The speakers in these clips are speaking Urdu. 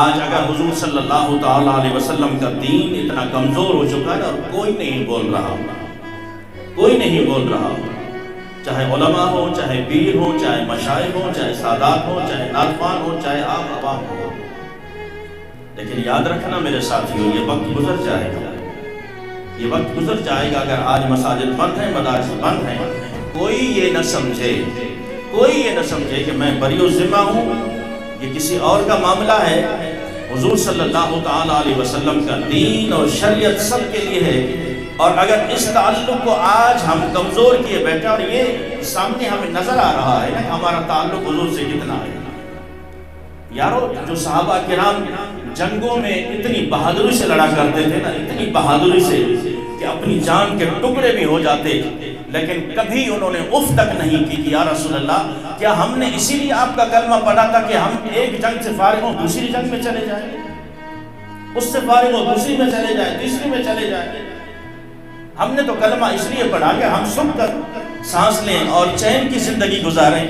آج اگر حضور صلی اللہ تعالیٰ علیہ وسلم کا دین اتنا کمزور ہو چکا ہے اور کوئی نہیں بول رہا، کوئی نہیں بول رہا، چاہے علماء ہو، چاہے پیر ہو، چاہے مشائخ ہو، چاہے سادات ہو، چاہے نعتخوان ہو، چاہے عام عوام ہو۔ لیکن یاد رکھنا میرے ساتھیوں، یہ وقت گزر جائے گا، یہ وقت گزر جائے گا۔ اگر آج مساجد بند ہیں، مدارس بند ہیں، کوئی یہ نہ سمجھے، کوئی یہ نہ سمجھے کہ میں بری الذمہ ہوں، یہ کسی اور کا معاملہ ہے۔ حضور صلی اللہ تعالیٰ علیہ وسلم کا دین اور شریعت سب کے لیے ہے، اور اگر اس تعلق کو آج ہم کمزور کیے بیٹھے، اور یہ سامنے ہمیں نظر آ رہا ہے کہ ہمارا تعلق حضور سے کتنا ہے۔ یارو، جو صحابہ کرام جنگوں میں اتنی بہادری سے لڑا کرتے تھے نا، اتنی بہادری سے کہ اپنی جان کے ٹکڑے بھی ہو جاتے، لیکن کبھی انہوں نے اف تک نہیں کی کہ یا رسول اللہ، کیا ہم نے اسی لیے آپ کا کلمہ پڑھا تھا کہ ہم ایک جنگ سے فارغ ہوں دوسری جنگ میں چلے جائیں، اس سے فارغ ہوں دوسری میں چلے جائیں، تیسری میں چلے جائیں؟ ہم نے تو کلمہ اس لیے پڑھا کہ ہم سن کر سانس لیں اور چین کی زندگی گزاریں۔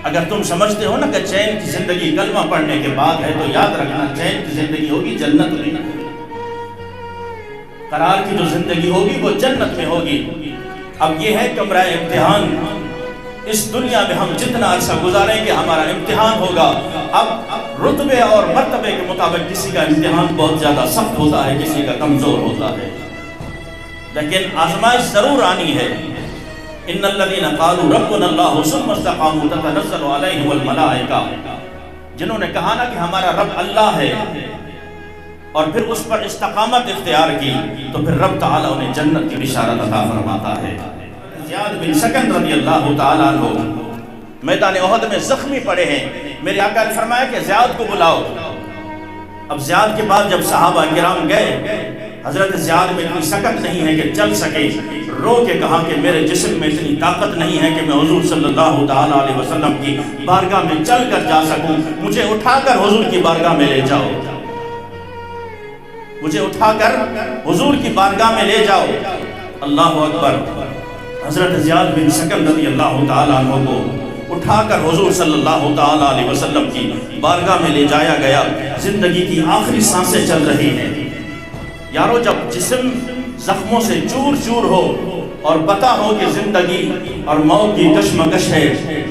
اگر تم سمجھتے ہو نا کہ چین کی زندگی کلمہ پڑھنے کے بعد ہے، تو یاد رکھنا چین کی زندگی ہوگی جنت میں، قرار کی جو زندگی ہوگی وہ جنت میں ہوگی۔ اب یہ ہے کمرہ امتحان، اس دنیا میں ہم جتنا عرصہ گزاریں گے ہمارا امتحان ہوگا۔ اب رتبے اور مرتبے کے مطابق کسی کا امتحان بہت زیادہ سخت ہوتا ہے، کسی کا کمزور ہوتا ہے، لیکن آزمائش ضرور آنی ہے۔ ان الذين قالوا ربنا الله ثم استقاموا تتنزل عليهم الملائكة، جنہوں نے کہا نا کہ ہمارا رب اللہ ہے اور پھر اس پر استقامت اختیار کی، تو پھر رب تعالیٰ انہیں جنت کی بشارت عطا فرماتا ہے۔ زیاد بن سکن رضی اللہ تعالیٰ عنہ میدان احد میں زخمی پڑے ہیں، میرے آقا نے فرمایا کہ زیاد کو بلاؤ۔ اب زیاد کے بعد جب صحابہ کرام گئے، حضرت زیاد میں اتنی سکت نہیں ہے کہ چل سکے، رو کے کہا کہ میرے جسم میں اتنی طاقت نہیں ہے کہ میں حضور صلی اللہ تعالیٰ علیہ وسلم کی بارگاہ میں چل کر جا سکوں، مجھے اٹھا کر حضور کی بارگاہ میں لے جاؤ، مجھے اٹھا کر حضور کی بارگاہ میں لے جاؤ۔ اللہ اکبر۔ حضرت زیاد بن سکن رضی اللہ تعالیٰ عنہ کو اٹھا کر حضور صلی اللہ تعالیٰ علیہ وسلم کی بارگاہ میں لے جایا گیا۔ زندگی کی آخری سانسیں چل رہی ہیں۔ یارو، جب جسم زخموں سے چور چور ہو اور پتہ ہو کہ زندگی اور موت کی کشمکش ہے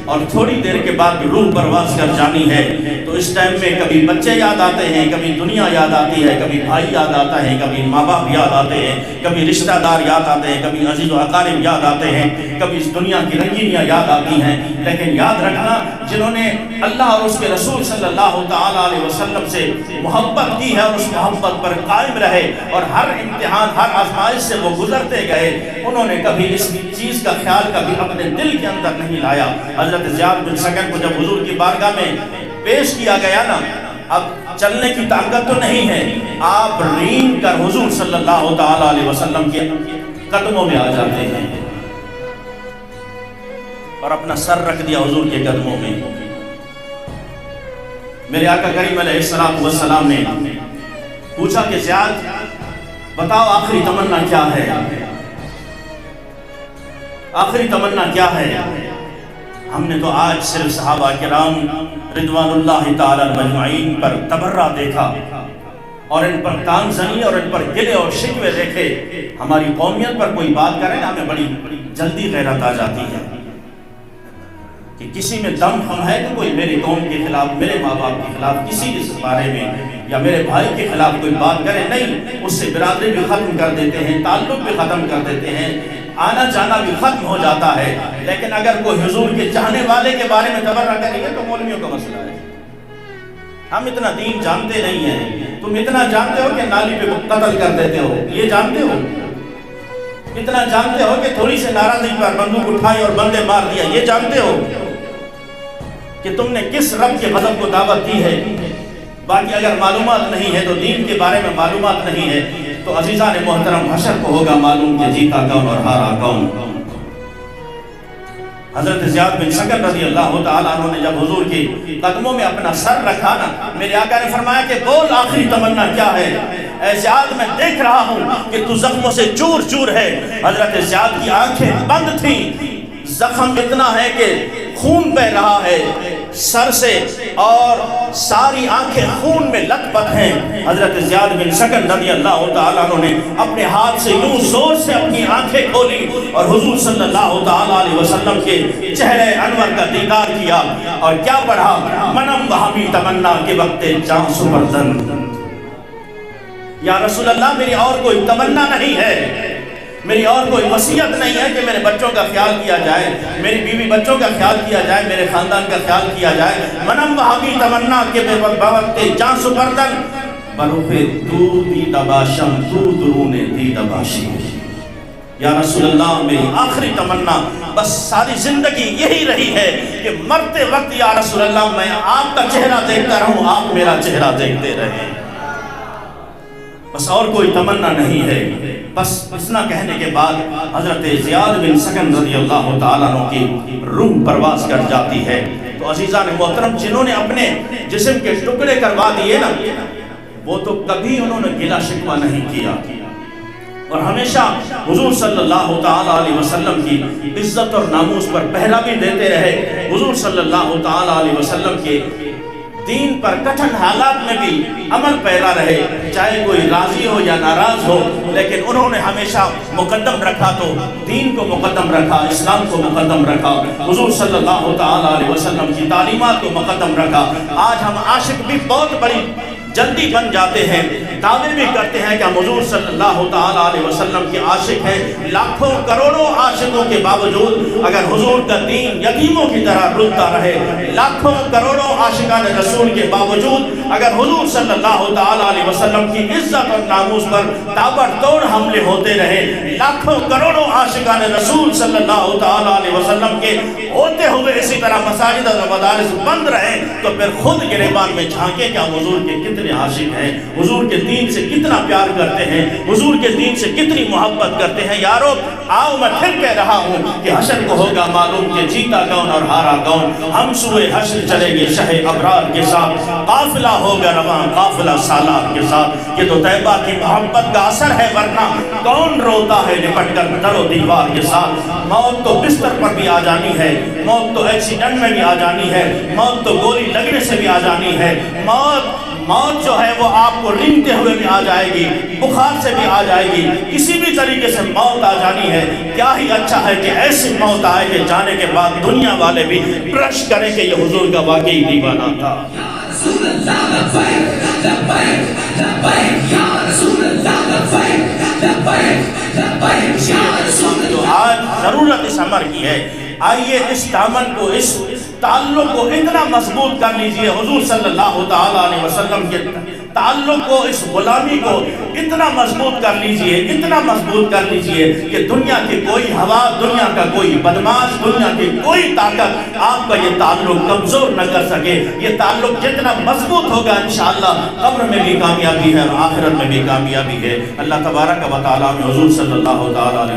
اور تھوڑی دیر کے بعد روح پرواز کر جانی ہے، تو اس ٹائم میں کبھی بچے یاد آتے ہیں، کبھی دنیا یاد آتی ہے، کبھی بھائی یاد آتا ہے، کبھی ماں باپ یاد آتے ہیں، کبھی رشتہ دار یاد آتے ہیں، کبھی عزیز و اقارب یاد آتے ہیں، کبھی اس دنیا کی رنگینیاں یاد آتی ہیں۔ لیکن یاد رکھنا، جنہوں نے اللہ اور اس کے رسول صلی اللہ تعالیٰ علیہ وسلم سے محبت کی ہے اور اس محبت پر قائم رہے اور ہر امتحان، ہر آزمائش سے وہ گزرتے گئے، انہوں نے کبھی اس چیز کا خیال کبھی اپنے دل کے اندر نہیں لایا۔ حضرت زیاد بن سکن کو جب حضور کی بارگاہ میں پیش کیا گیا نا، اب چلنے کی طاقت تو نہیں ہے، آپ رین کر حضور صلی اللہ تعالیٰ علیہ وسلم کے قدموں میں آ جاتے ہیں اور اپنا سر رکھ دیا حضور کے قدموں میں۔ میرے آقا کریم علیہ السلام نے پوچھا کہ زیاد، بتاؤ آخری تمنا کیا ہے، آخری تمنا کیا ہے؟ ہم نے تو آج صرف صحابہ کرام رضوان اللہ تعالیٰ مجمعین پر تبرہ دیکھا اور ان پر کان زنی اور ان پر گلے اور شکوے دیکھے۔ ہماری قومیت پر کوئی بات کرے نا، ہمیں بڑی جلدی غیرت آ جاتی ہے کہ کسی میں دم ہم ہے کہ کوئی میری قوم کے خلاف، میرے ماں باپ کے خلاف، کسی کے بارے میں یا میرے بھائی کے خلاف کوئی بات کرے، نہیں، اس سے برادری بھی ختم کر دیتے ہیں، تعلق بھی ختم کر دیتے ہیں، آنا جانا بھی ختم ہو جاتا ہے۔ لیکن اگر کوئی حضور کے چاہنے والے کے بارے میں تبرہ کرے گا تو مولویوں کا مسئلہ ہے۔ ہم اتنا دین جانتے نہیں ہیں۔ تم اتنا جانتے ہو کہ نالی پہ قتل کر دیتے ہو، یہ جانتے ہو؟ اتنا جانتے ہو کہ تھوڑی سے ناراضگی پر بندوق اٹھائی اور بندے مار دیا، یہ جانتے ہو کہ تم نے کس رب کے غضب کو دعوت دی ہے؟ باقی اگر معلومات نہیں ہے تو دین کے بارے میں معلومات نہیں ہے تو عزیزان محترم حشر کو ہوگا معلوم کہ جیتا کون اور ہارا کون۔ حضرت زیاد بن سکن رضی اللہ تعالیٰ عنہ نے جب حضور کی قدموں میں اپنا سر رکھا نا، میرے آقا نے فرمایا کہ بول آخری تمنا کیا ہے؟ اے زیاد، میں دیکھ رہا ہوں کہ تو زخموں سے چور چور ہے۔ حضرت زیاد کی آنکھیں بند تھیں، زخم اتنا ہے کہ خون بہ رہا ہے، سر سے اور ساری آنکھیں خون میں لت پت ہیں۔ حضرت زیاد بن سکن رضی اللہ تعالیٰ عنہ نے اپنے ہاتھ سے یوں زور سے اپنی آنکھیں کھولی اور حضور صلی اللہ تعالیٰ علیہ وسلم کے چہرے انور کا دیدار کیا اور کیا پڑھا؟ منم وہمی تمنا کے وقت جان سپردن، یا رسول اللہ میری اور کوئی تمنا نہیں ہے، میری اور کوئی وصیت نہیں ہے کہ میرے بچوں کا خیال کیا جائے، میری بیوی بچوں کا خیال کیا جائے، میرے خاندان کا خیال کیا جائے۔ منم وہمی تمنا کے وقت جان سپردن بروف تو دی دباشم تو درون دی دباشی، یا رسول اللہ میری آخری تمنا بس ساری زندگی یہی رہی ہے کہ مرتے وقت یا رسول اللہ میں آپ کا چہرہ دیکھتا رہوں، آپ میرا چہرہ دیکھتے رہیں، بس اور کوئی تمنا نہیں ہے۔ بس اتنا کہنے کے بعد حضرت زیاد بن سکن رضی اللہ تعالیٰ عنہ کی روح پرواز کر جاتی ہے۔ تو عزیزان محترم، جنہوں نے اپنے جسم کے ٹکڑے کروا دیے نا، وہ تو کبھی انہوں نے گلہ شکوہ نہیں کیا اور ہمیشہ حضور صلی اللہ تعالیٰ علیہ وسلم کی عزت اور ناموس پر پہرا بھی دیتے رہے۔ حضور صلی اللہ تعالیٰ علیہ وسلم کے دین پر کٹھن حالات میں بھی عمل پیرا رہے، چاہے کوئی راضی ہو یا ناراض ہو، لیکن انہوں نے ہمیشہ مقدم رکھا، تو دین کو مقدم رکھا، اسلام کو مقدم رکھا، حضور صلی اللہ تعالیٰ علیہ وسلم کی تعلیمات کو مقدم رکھا۔ آج ہم عاشق بھی بہت بڑی جلدی بن جاتے ہیں، دعوے بھی کرتے ہیں کہ ہم حضور صلی اللہ تعالیٰ علیہ وسلم کے عاشق ہیں۔ لاکھوں کروڑوں عاشقوں کے باوجود اگر حضور کا دین یتیموں کی طرح رلتا رہے، لاکھوں کروڑوں عاشقان رسول کے باوجود اگر حضور صلی اللہ تعالیٰ علیہ وسلم کی عزت اور ناموس پر تابڑتوڑ حملے ہوتے رہے، لاکھوں کروڑوں عاشقان رسول صلی اللہ تعالیٰ علیہ وسلم کے ہوتے ہوئے اسی طرح مساجد اور مدارس بند رہے، تو پھر خود گریبان میں جھانکے کہ ہم حضور کے کتنے عاشق ہیں، حضور کے دین سے کتنا پیار کرتے ہیں، حضور کے دین سے کتنی محبت کرتے ہیں۔ یارو آؤ میں پھر کہہ رہا ہوں کہ حشر کو ہوگا معلوم کہ جیتا کون اور ہارا کون۔ ہم سوئے حشر چلیں گے شہ ابرار کے ساتھ، قافلہ ہوگا رواں قافلہ سالار کے ساتھ۔ یہ تو طیبہ کی محبت کا اثر ہے، ورنہ کون روتا ہے لپٹ کر در و دیوار کے ساتھ۔ موت تو بستر پر بھی آ جانی ہے، موت تو ایکسیڈنٹ میں بھی آ جانی ہے، موت تو گولی لگنے سے بھی آ جانی ہے، موت جو ہے وہ آپ کو رینگتے ہوئے بھی آ جائے گی، بخار سے بھی آ جائے گی، کسی بھی طریقے سے موت آ جانی ہے۔ کیا ہی اچھا ہے کہ ایسی موت آئے کہ جانے کے بعد دنیا والے بھی برش کریں کہ یہ حضور کا واقعی دیوانہ تھا۔ تو آج ضرورت اس امر کی ہے، آئیے اس دامن کو، اس تعلق کو اتنا مضبوط کر لیجئے، حضور صلی اللہ تعالیٰ علیہ وسلم کے تعلق کو، اس غلامی کو اتنا مضبوط کر لیجئے، اتنا مضبوط کر لیجئے کہ دنیا کی کوئی ہوا، دنیا کا کوئی بدماش، دنیا کی کوئی طاقت آپ کا یہ تعلق کمزور نہ کر سکے۔ یہ تعلق جتنا مضبوط ہوگا انشاءاللہ قبر میں بھی کامیابی ہے اور آخرت میں بھی کامیابی ہے۔ اللہ تبارک و تعالیٰ میں حضور صلی اللہ تعالیٰ علیہ